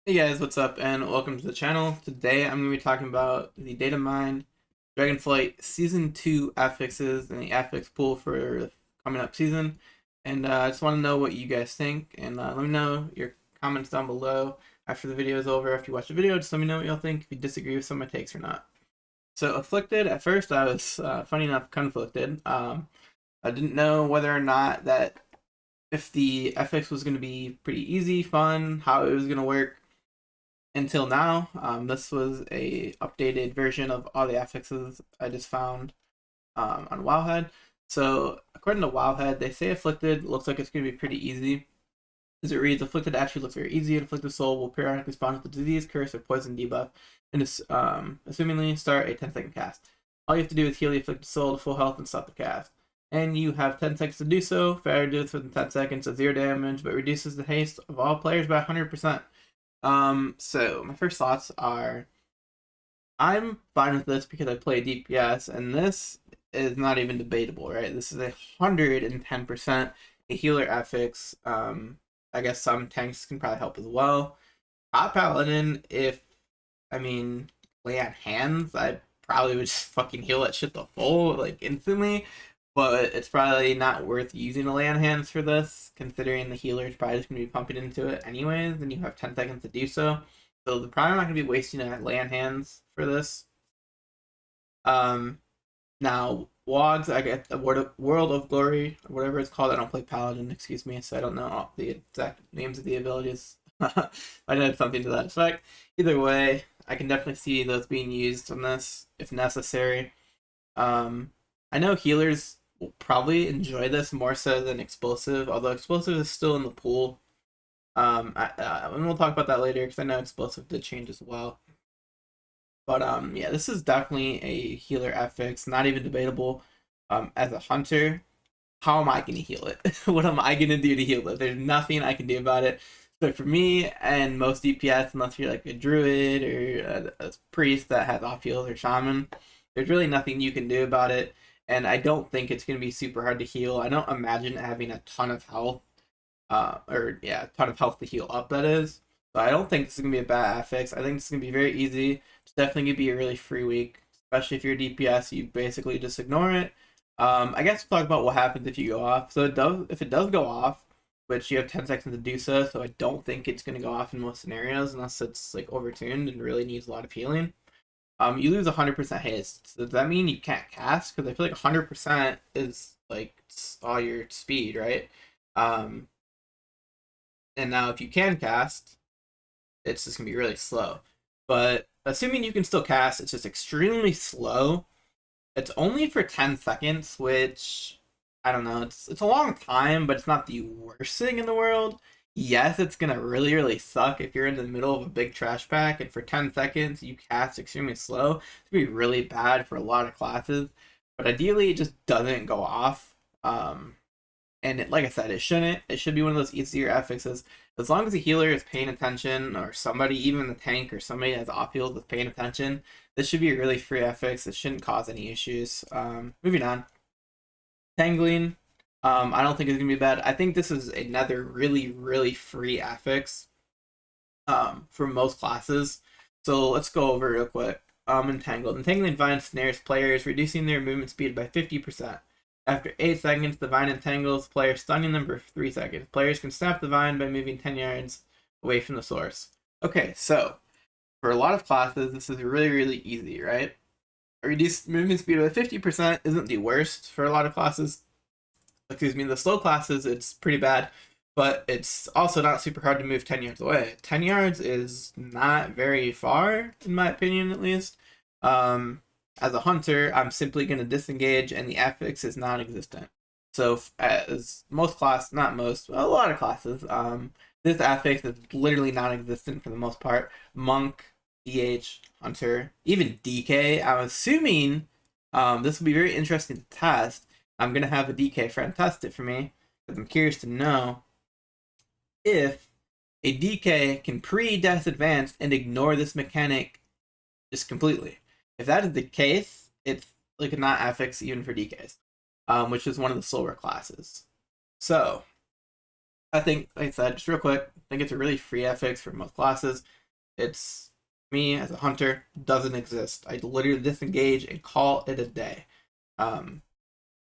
Hey guys, what's up, and welcome to the channel. Today I'm going to be talking about the datamined Dragonflight Season 2 affixes and the affix pool for the coming up season. And I just want to know what you guys think, and let me know your comments down below after the video is over. After you watch the video, just let me know what y'all think, if you disagree with some of my takes or not. So, Afflicted, at first I was, funny enough, conflicted. I didn't know whether or not that if the affix was going to be pretty easy, fun, how it was going to work until now. This was a updated version of all the affixes I just found on Wowhead. So according to Wowhead, they say Afflicted looks like it's going to be pretty easy. As it reads, Afflicted actually looks very easy. An afflicted soul will periodically spawn with the disease, curse, or poison debuff, and assumingly start a 10-second cast. All you have to do is heal the afflicted soul to full health and stop the cast. And you have 10 seconds to do so. Failure to do this within 10 seconds does 0 damage, but reduces the haste of all players by 100%. So my first thoughts are I'm fine with this because I play DPS, and this is not even debatable, right? This is 110% a healer affix. I guess some tanks can probably help as well. Top Paladin, if I mean lay on hands, I probably would just fucking heal that shit to full like instantly. But it's probably not worth using a lay on hands for this, considering the healer is probably just going to be pumping into it anyways, and you have 10 seconds to do so. So they're probably not going to be wasting a lay on hands for this. Um, Now, Wogs, I get the World of Glory, or whatever it's called. I don't play Paladin, excuse me, so I don't know all the exact names of the abilities. I know it's something to that effect. Either way, I can definitely see those being used on this if necessary. Um, I know healers will probably enjoy this more so than explosive, although explosive is still in the pool. And we'll talk about that later because I know explosive did change as well. But yeah, this is definitely a healer affix, not even debatable. As a hunter, how am I going to heal it? What am I going to do to heal it? There's nothing I can do about it. So for me and most DPS, unless you're like a druid or a priest that has off heals or shaman, there's really nothing you can do about it. And I don't think it's going to be super hard to heal. I don't imagine having a ton of health, or yeah, a ton of health to heal up. That is. So I don't think this is gonna be a bad affix. I think this is gonna be very easy. It's definitely gonna be a really free week, especially if you're DPS. You basically just ignore it. I guess we'll talk about what happens if you go off. So it does, if it does go off, which you have 10 seconds to do so. So I don't think it's gonna go off in most scenarios unless it's like overtuned and really needs a lot of healing. You lose 100% haste. So does that mean you can't cast? Because I feel like 100% is like all your speed, right? Um, and now if you can cast, it's just gonna be really slow. But assuming you can still cast, it's just extremely slow. It's only for 10 seconds, which I don't know. It's a long time, but it's not the worst thing in the world. Yes, it's gonna really suck if you're in the middle of a big trash pack and for 10 seconds you cast extremely slow. It's gonna be really bad for a lot of classes. But ideally, it just doesn't go off. And like I said, it shouldn't. It should be one of those easier affixes. As long as the healer is paying attention, or somebody, even the tank, or somebody that's off healed is paying attention, this should be a really free affix. It shouldn't cause any issues. Moving on. Tangling. I don't think it's gonna be bad. I think this is another really free affix. For most classes. So let's go over real quick. Entangled. Entangling vine snares players, reducing their movement speed by 50%. After 8 seconds, the vine entangles players, stunning them for 3 seconds. Players can snap the vine by moving 10 yards away from the source. Okay, so for a lot of classes, this is really easy, right? A reduced movement speed by 50% isn't the worst for a lot of classes. Excuse me, the slow classes, it's pretty bad, but it's also not super hard to move 10 yards away. 10 yards is not very far, in my opinion, at least. As a hunter, I'm simply going to disengage, and the affix is non-existent. So, as most class, not most, a lot of classes, this affix is literally non-existent for the most part. Monk, DH, Hunter, even DK. I'm assuming this will be very interesting to test. I'm going to have a DK friend test it for me, because I'm curious to know if a DK can pre-death advance and ignore this mechanic just completely. If that is the case, it's like not affix even for DKs, which is one of the slower classes. So I think, like I said, just real quick, I think it's a really free affix for most classes. It's me as a hunter doesn't exist. I literally disengage and call it a day. Um,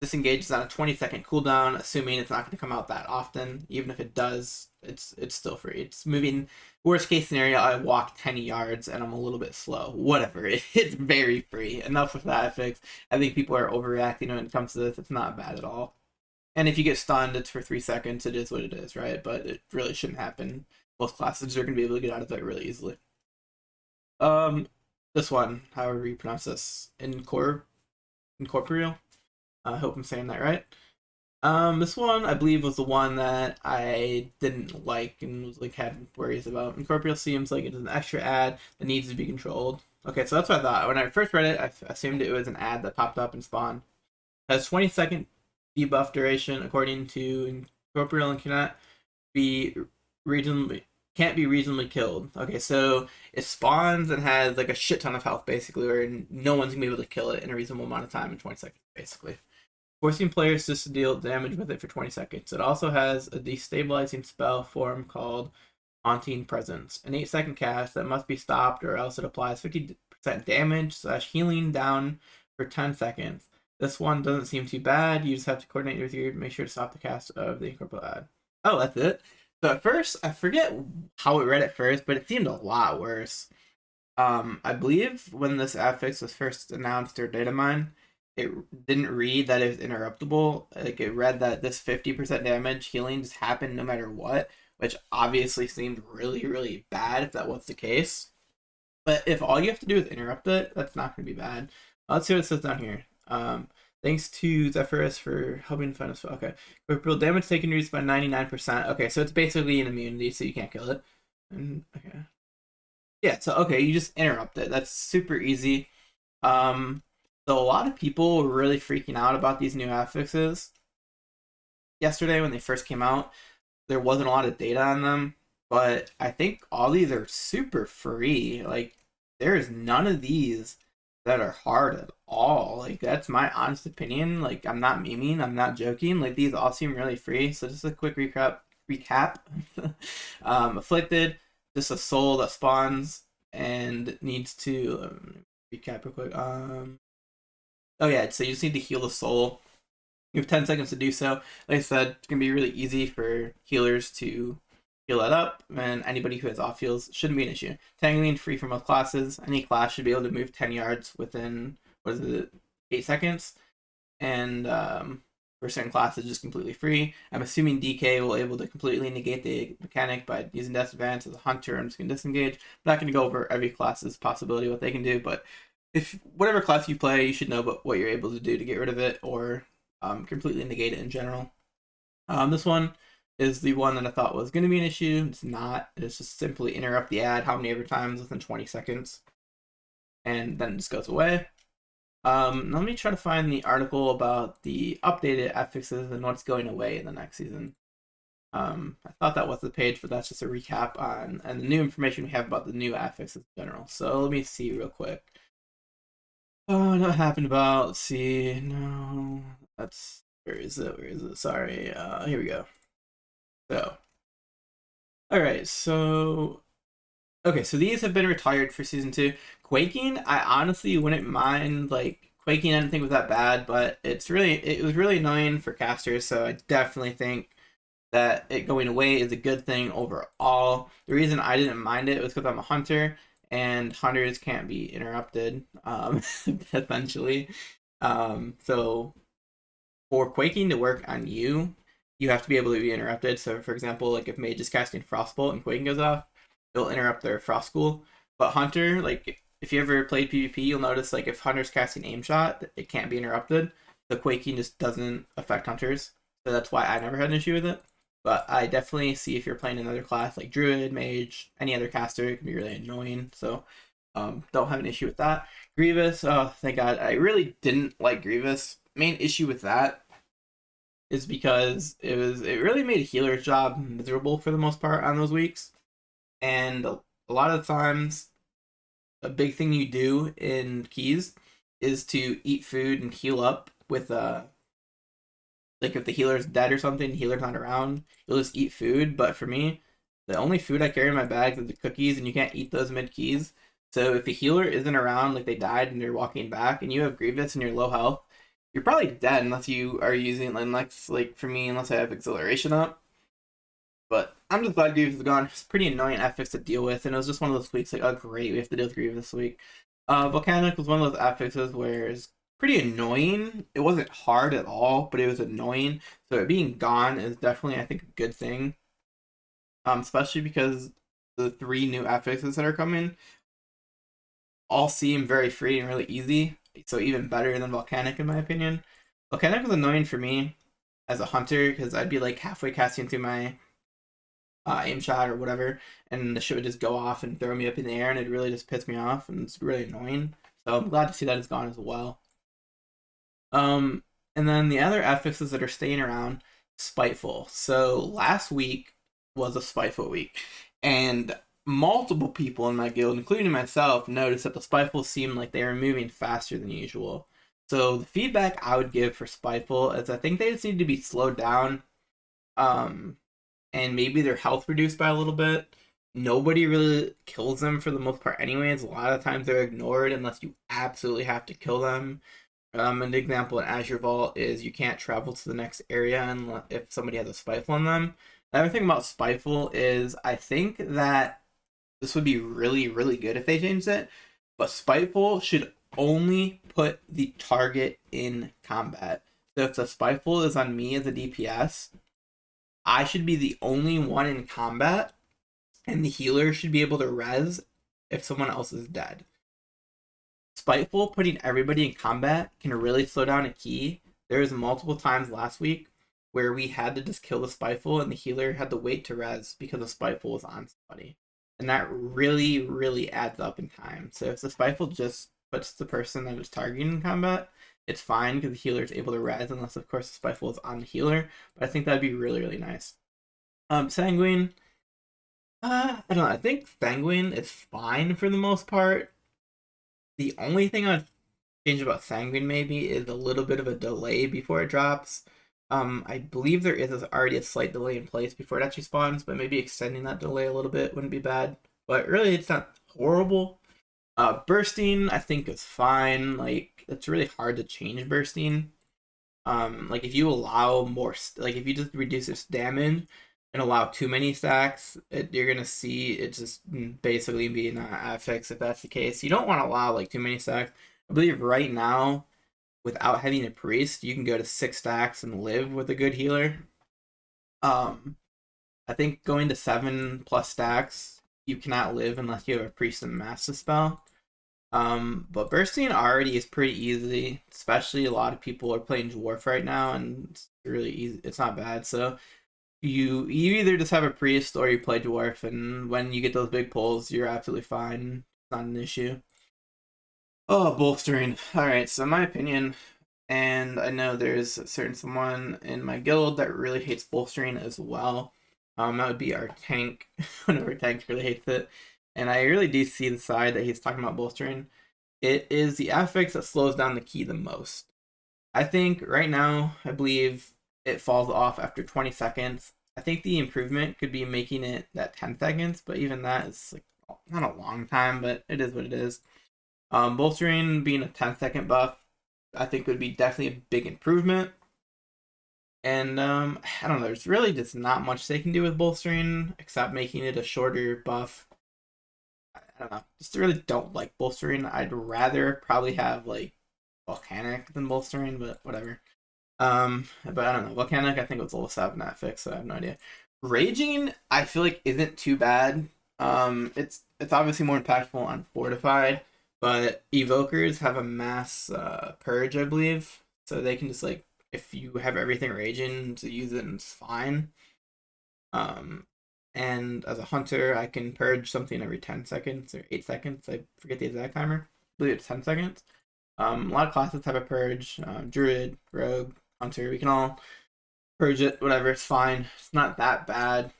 Disengage is on a 20-second cooldown, assuming it's not going to come out that often. Even if it does, it's still free. It's moving. Worst case scenario, I walk 10 yards and I'm a little bit slow. Whatever. It's very free. Enough with that affix. I think people are overreacting when it comes to this. It's not bad at all. And if you get stunned, it's for 3 seconds. It is what it is, right? But it really shouldn't happen. Most classes are going to be able to get out of it really easily. Um, this one, however you pronounce this, incorporeal. I hope I'm saying that right. This one I believe was the one that I didn't like and was like had worries about. Incorporeal seems like it is an extra ad that needs to be controlled. Okay, so that's what I thought. When I first read it, I assumed it was an ad that popped up and spawned. It has 20-second debuff duration according to Incorporeal and cannot be regionally can't be reasonably killed. Okay, so it spawns and has like a shit ton of health basically, where no one's gonna be able to kill it in a reasonable amount of time in 20 seconds, basically. Forcing players just to deal damage with it for 20 seconds. It also has a destabilizing spell form called Haunting Presence, an 8-second cast that must be stopped or else it applies 50% damage / healing down for 10 seconds. This one doesn't seem too bad. You just have to coordinate with your make sure to stop the cast of the incorporeal ad. Oh, that's it. So at first, I forget how it read at first, but it seemed a lot worse. I believe when this affix was first announced or data mine, it didn't read that it was interruptible. Like it read that this 50% damage healing just happened no matter what, which obviously seemed really, really bad if that was the case. But if all you have to do is interrupt it, that's not going to be bad. Let's see what it says down here. Thanks to Zephyrus for helping find us. Okay. Corporeal damage taken reduced by 99%. Okay, so it's basically an immunity, so you can't kill it. And okay. Yeah, so okay, you just interrupt it. That's super easy. So a lot of people were really freaking out about these new affixes yesterday when they first came out. There wasn't a lot of data on them, but I think all these are super free. Like there is none of these that are hard at all. Like that's my honest opinion. Like I'm not memeing, I'm not joking. Like these all seem really free. So just a quick recap. Afflicted, just a soul that spawns and needs to recap real quick. Oh yeah, so you just need to heal the soul. You have 10 seconds to do so. Like I said, it's gonna be really easy for healers to heal that up, and anybody who has off heals shouldn't be an issue. Tangling free for most classes. Any class should be able to move 10 yards within what is it, 8 seconds, and for certain classes, just completely free. I'm assuming DK will able to completely negate the mechanic by using Death Advance as a hunter. I'm just gonna disengage. I'm not gonna go over every class's possibility what they can do, but if whatever class you play, you should know about what you're able to do to get rid of it or completely negate it in general. This one is the one that I thought was going to be an issue. It's not. It's just simply interrupt the ad how many ever times within 20 seconds, and then it just goes away. Let me try to find the article about the updated affixes and what's going away in the next season. I thought that was the page, but that's just a recap on and the new information we have about the new affixes in general. So let me see real quick. Oh, what happened about? Let's see. No, that's where is it? Where is it? Sorry. Here we go. So, all right. So, okay. So these have been retired for season 2. Quaking, I honestly wouldn't mind like Quaking. I didn't think was that bad, but it was really annoying for casters. So I definitely think that it going away is a good thing overall. The reason I didn't mind it was because I'm a hunter and hunters can't be interrupted, essentially. So for Quaking to work on you, you have to be able to be interrupted. So for example, like if mage is casting Frostbolt and Quaking goes off, it'll interrupt their Frost School. But Hunter, like if you ever played PvP, you'll notice like if Hunter's casting Aim Shot, it can't be interrupted. The Quaking just doesn't affect Hunters. So that's why I never had an issue with it. But I definitely see if you're playing another class like Druid, Mage, any other caster, it can be really annoying. So don't have an issue with that. Grievous, oh thank God, I really didn't like Grievous. Main issue with that is because it really made a healer's job miserable for the most part on those weeks. And a lot of times, a big thing you do in keys is to eat food and heal up with Like if the healer's dead or something, the healer's not around, you'll just eat food. But for me, the only food I carry in my bag is the cookies, and you can't eat those mid keys. So if the healer isn't around, like they died and they're walking back, and you have Grievous and you're low health, you're probably dead unless you are using, unless, like for me, unless I have acceleration up. But I'm just glad Grievous is gone. It's pretty annoying affix to deal with, and it was just one of those weeks like, oh great, we have to deal with Grievous this week. Volcanic was one of those affixes where it's pretty annoying. It wasn't hard at all, but it was annoying. So it being gone is definitely, I think, a good thing. Especially because the 3 new affixes that are coming all seem very free and really easy. So even better than Volcanic in my opinion. Volcanic was annoying for me as a hunter because I'd be like halfway casting through my aim shot or whatever, and the shit would just go off and throw me up in the air, and it really just pissed me off, and it's really annoying. So I'm glad to see that it's gone as well. And then the other affixes that are staying around, Spiteful. So last week was a Spiteful week, and multiple people in my guild, including myself, noticed that the Spiteful seemed like they were moving faster than usual. So the feedback I would give for Spiteful is I think they just need to be slowed down. And maybe their health reduced by a little bit. Nobody really kills them for the most part anyways. A lot of times they're ignored unless you absolutely have to kill them. An example in Azure Vault is you can't travel to the next area if somebody has a Spiteful on them. The other thing about Spiteful is I think that this would be really, really good if they changed it, but Spiteful should only put the target in combat. So if the Spiteful is on me as a DPS, I should be the only one in combat, and the healer should be able to res if someone else is dead. Spiteful putting everybody in combat can really slow down a key. There was multiple times last week where we had to just kill the Spiteful and the healer had to wait to res because the Spiteful was on somebody. And that really, really adds up in time. So if the Spiteful just puts the person that is targeting in combat, it's fine because the healer is able to res, unless of course the Spiteful is on the healer. But I think that'd be really, really nice. Sanguine. I don't know. I think Sanguine is fine for the most part. The only thing I'd change about Sanguine maybe is a little bit of a delay before it drops. I believe there is already a slight delay in place before it actually spawns, but maybe extending that delay a little bit wouldn't be bad. But really, it's not horrible. Bursting, I think, is fine. Like, it's really hard to change bursting. Like, if you allow more, like, if you just reduce its damage and allow too many stacks, you're gonna see it just basically be not affix if that's the case. You don't want to allow like too many stacks. I believe right now, without having a priest, you can go to 6 stacks and live with a good healer. I think going to 7+ stacks, you cannot live unless you have a priest and master spell. But bursting already is pretty easy, especially a lot of people are playing dwarf right now, and it's really easy. It's not bad. So you either just have a priest or you play dwarf, and when you get those big pulls, you're absolutely fine. It's not an issue. Oh, bolstering. All right, so in my opinion, and I know there's a certain someone in my guild that really hates bolstering as well. That would be our tank. One of our tanks really hates it, and I really do see the side that he's talking about bolstering. It is the affix that slows down the key the most. I think right now, I believe it falls off after 20 seconds. I think the improvement could be making it that 10 seconds, but even that is like not a long time, but it is what it is. Bolstering being a 10-second buff, I think would be definitely a big improvement. And I don't know, there's really just not much they can do with bolstering except making it a shorter buff. I don't know, just really don't like bolstering. I'd rather probably have like volcanic than bolstering, but whatever. But I don't know. Volcanic, I think it was level 7 at fix, so I have no idea. Raging, I feel like isn't too bad. It's obviously more impactful on fortified, but evokers have a mass purge, I believe, so they can just like if you have everything raging to use it, and it's fine. And as a hunter, I can purge something every 10 seconds or 8 seconds. I forget the exact timer. I believe it's 10 seconds. A lot of classes have a purge. Druid, rogue, hunter, we can all purge it, whatever, it's fine. It's not that bad.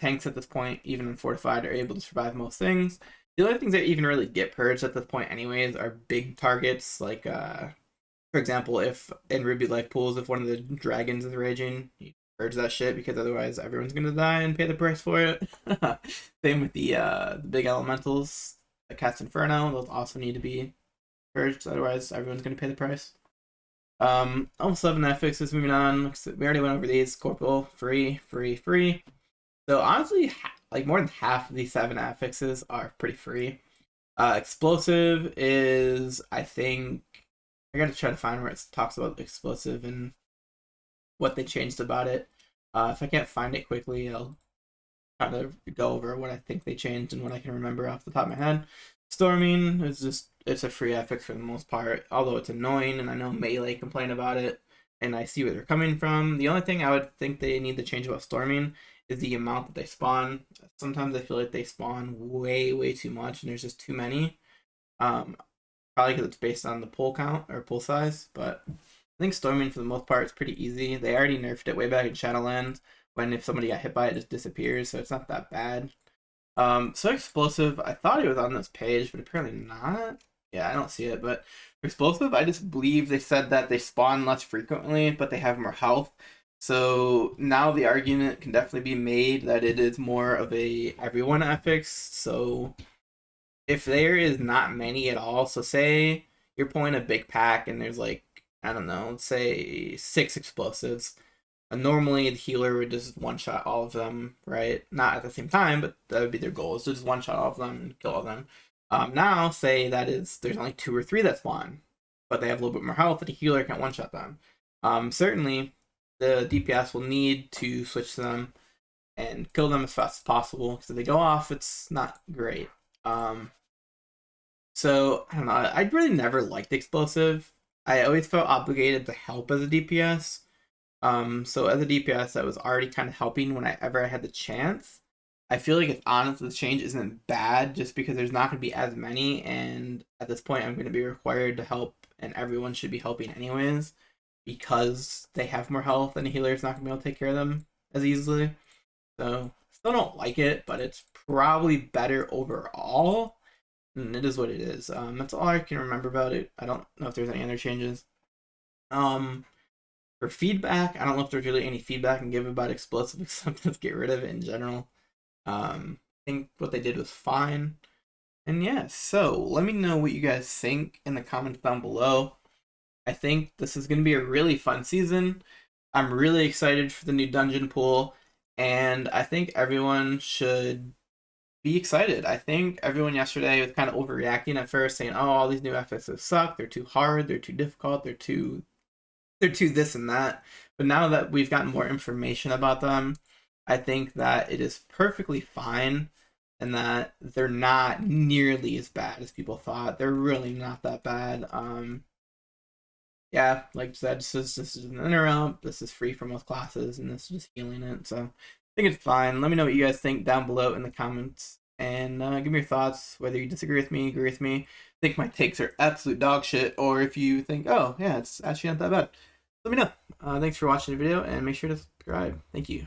Tanks at this point, even in fortified, are able to survive most things. The only things that even really get purged at this point anyways are big targets like For example, if in Ruby Life pools, if one of the dragons is raging, you purge that shit because otherwise everyone's gonna die and pay the price for it. Same with the big elementals, the Cat's Inferno. Those also need to be purged, otherwise everyone's gonna pay the price. Level 7 affixes, moving on. We already went over these. Corporal, free, free, free. So honestly, like more than half of these 7 affixes are pretty free. Explosive is, I think, I gotta try to find where it talks about explosive and what they changed about it. If I can't find it quickly, I'll kind of go over what I think they changed and what I can remember off the top of my head. Storming is just, it's a free affix for the most part, although it's annoying, and I know Melee complain about it, and I see where they're coming from. The only thing I would think they need to change about Storming is the amount that they spawn. Sometimes I feel like they spawn way too much, and there's just too many. Probably because it's based on the pull count or pull size, but I think Storming for the most part is pretty easy. They already nerfed it way back in Shadowlands, when if somebody got hit by it, it just disappears, so it's not that bad. So explosive, I thought it was on this page, but apparently not. Yeah, I don't see it, but explosive, I just believe they said that they spawn less frequently, but they have more health. So now the argument can definitely be made that it is more of a everyone affix. So if there is not many at all, so say you're pulling a big pack and there's like, I don't know, let's say 6 explosives. Normally the healer would just one-shot all of them, right? Not at the same time, but that would be their goal, is to just one-shot all of them and kill all of them. Now, say there's only 2 or 3 that spawn, but they have a little bit more health, and the healer can't one-shot them. Certainly, the DPS will need to switch to them and kill them as fast as possible, because if they go off, it's not great. So, I don't know, I really never liked explosive. I always felt obligated to help as a DPS. So as a DPS, I was already kind of helping whenever I had the chance. I feel like it's honestly the change isn't bad just because there's not going to be as many, and at this point I'm going to be required to help, and everyone should be helping anyways because they have more health and the healer's not going to be able to take care of them as easily. So still don't like it, but it's probably better overall, and it is what it is. That's all I can remember about it. I don't know if there's any other changes. For feedback, I don't know if there's really any feedback I can give about explosive except let's get rid of it in general. I think what they did was fine. And yeah, so let me know what you guys think in the comments down below. I think this is going to be a really fun season. I'm really excited for the new dungeon pool, and I think everyone should be excited. I think everyone yesterday was kind of overreacting at first, saying, oh, all these new FXs suck, they're too hard, they're too difficult, they're too this and that. But now that we've gotten more information about them, I think that it is perfectly fine, and that they're not nearly as bad as people thought. They're really not that bad. Yeah, like I said, this is an interrupt, this is free for most classes, and this is just healing it. So I think it's fine. Let me know what you guys think down below in the comments, and give me your thoughts, whether you disagree with me, agree with me, think my takes are absolute dog shit, or if you think, oh yeah, it's actually not that bad. Let me know. Thanks for watching the video, and make sure to subscribe. Thank you.